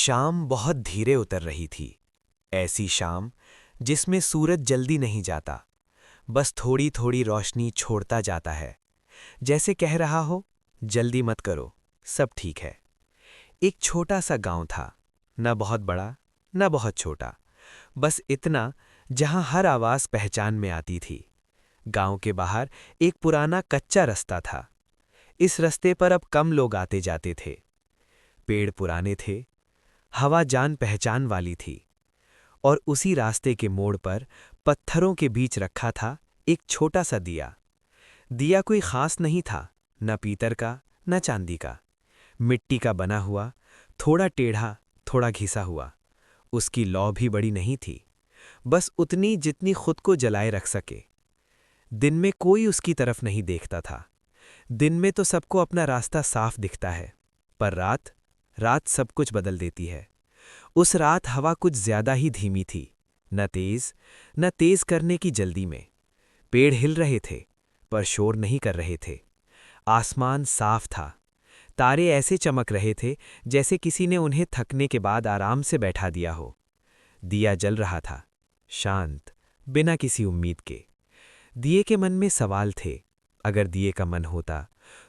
शाम बहुत धीरे उतर रही थी। ऐसी शाम जिसमें सूरज जल्दी नहीं जाता, बस थोड़ी थोड़ी रोशनी छोड़ता जाता है, जैसे कह रहा हो जल्दी मत करो, सब ठीक है। एक छोटा सा गांव था, न बहुत बड़ा न बहुत छोटा, बस इतना जहां हर आवाज पहचान में आती थी। गांव के बाहर एक पुराना कच्चा रास्ता था। इस रास्ते पर अब कम लोग आते जाते थे। पेड़ पुराने थे, हवा जान पहचान वाली थी, और उसी रास्ते के मोड़ पर पत्थरों के बीच रखा था एक छोटा सा दिया। दिया कोई खास नहीं था, न पीतल का न चांदी का, मिट्टी का बना हुआ, थोड़ा टेढ़ा थोड़ा घिसा हुआ। उसकी लौ भी बड़ी नहीं थी, बस उतनी जितनी खुद को जलाए रख सके। दिन में कोई उसकी तरफ नहीं देखता था। दिन में तो सबको अपना रास्ता साफ दिखता है, पर रात रात सब कुछ बदल देती है। उस रात हवा कुछ ज्यादा ही धीमी थी, न तेज करने की जल्दी में। पेड़ हिल रहे थे, पर शोर नहीं कर रहे थे। आसमान साफ था, तारे ऐसे चमक रहे थे जैसे किसी ने उन्हें थकने के बाद आराम से बैठा दिया हो। दिया जल रहा था, शांत, बिना किसी उम्मीद के। दिए के मन में सवाल थे। अगर दिए का मन होता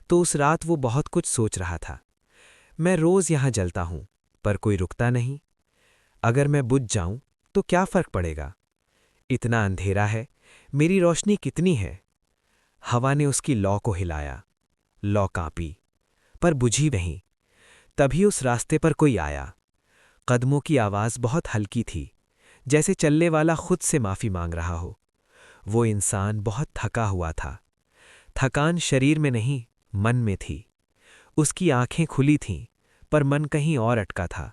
तो उस रात वो बहुत कुछ सोच रहा था। मैं रोज यहां जलता हूं, पर कोई रुकता नहीं। अगर मैं बुझ जाऊं तो क्या फर्क पड़ेगा? इतना अंधेरा है, मेरी रोशनी कितनी है? हवा ने उसकी लौ को हिलाया। लौ कांपी, पर बुझी नहीं। तभी उस रास्ते पर कोई आया। कदमों की आवाज बहुत हल्की थी, जैसे चलने वाला खुद से माफी मांग रहा हो। वो इंसान बहुत थका हुआ था। थकान शरीर में नहीं, मन में थी। उसकी आंखें खुली थीं, पर मन कहीं और अटका था।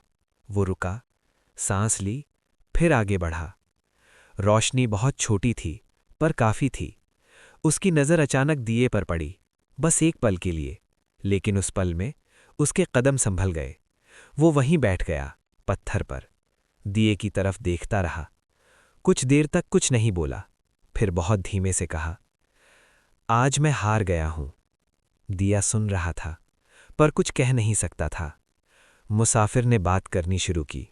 वो रुका, सांस ली, फिर आगे बढ़ा। रोशनी बहुत छोटी थी, पर काफी थी। उसकी नज़र अचानक दिए पर पड़ी, बस एक पल के लिए। लेकिन उस पल में उसके कदम संभल गए। वो वहीं बैठ गया, पत्थर पर। दिए की तरफ देखता रहा। कुछ देर तक कुछ नहीं बोला, फिर बहुत धीमे से कहा, आज मैं हार गया हूं। दिया सुन रहा था, पर कुछ कह नहीं सकता था। मुसाफिर ने बात करनी शुरू की।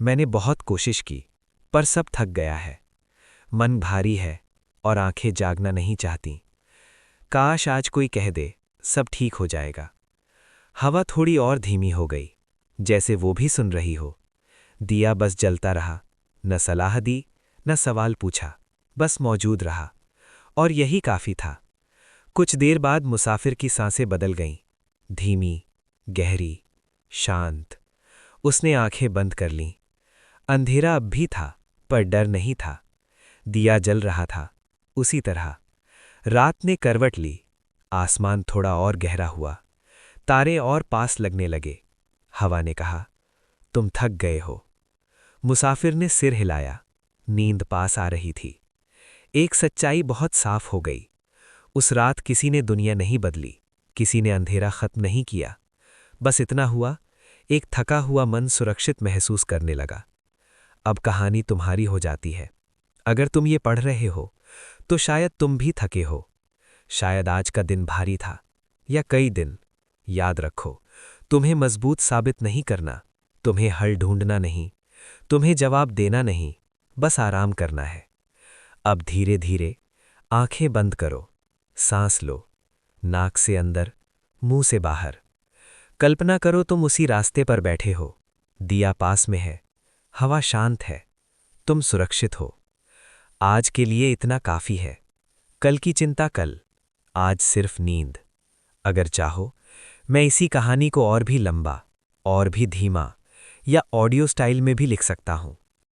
मैंने बहुत कोशिश की, पर सब थक गया है। मन भारी है और आंखें जागना नहीं चाहती। काश आज कोई कह दे सब ठीक हो जाएगा। हवा थोड़ी और धीमी हो गई, जैसे वो भी सुन रही हो। दिया बस जलता रहा, न सलाह दी न सवाल पूछा, बस मौजूद रहा। और यही काफी था। कुछ देर बाद मुसाफिर की सांसें बदल गईं, धीमी, गहरी, शांत। उसने आंखें बंद कर लीं। अंधेरा अब भी था, पर डर नहीं था। दिया जल रहा था, उसी तरह। रात ने करवट ली, आसमान थोड़ा और गहरा हुआ, तारे और पास लगने लगे। हवा ने कहा, तुम थक गए हो। मुसाफिर ने सिर हिलाया। नींद पास आ रही थी। एक सच्चाई बहुत साफ हो गई। उस रात किसी ने दुनिया नहीं बदली, किसी ने अंधेरा खत्म नहीं किया। बस इतना हुआ, एक थका हुआ मन सुरक्षित महसूस करने लगा। अब कहानी तुम्हारी हो जाती है। अगर तुम ये पढ़ रहे हो तो शायद तुम भी थके हो। शायद आज का दिन भारी था, या कई दिन। याद रखो, तुम्हें मजबूत साबित नहीं करना, तुम्हें हल ढूंढना नहीं, तुम्हें जवाब देना नहीं, बस आराम करना है। अब धीरे धीरे आंखें बंद करो, सांस लो, नाक से अंदर, मुंह से बाहर। कल्पना करो तुम उसी रास्ते पर बैठे हो। दिया पास में है, हवा शांत है, तुम सुरक्षित हो। आज के लिए इतना काफी है। कल की चिंता कल, आज सिर्फ नींद। अगर चाहो, मैं इसी कहानी को और भी लंबा, और भी धीमा, या ऑडियो स्टाइल में भी लिख सकता हूं।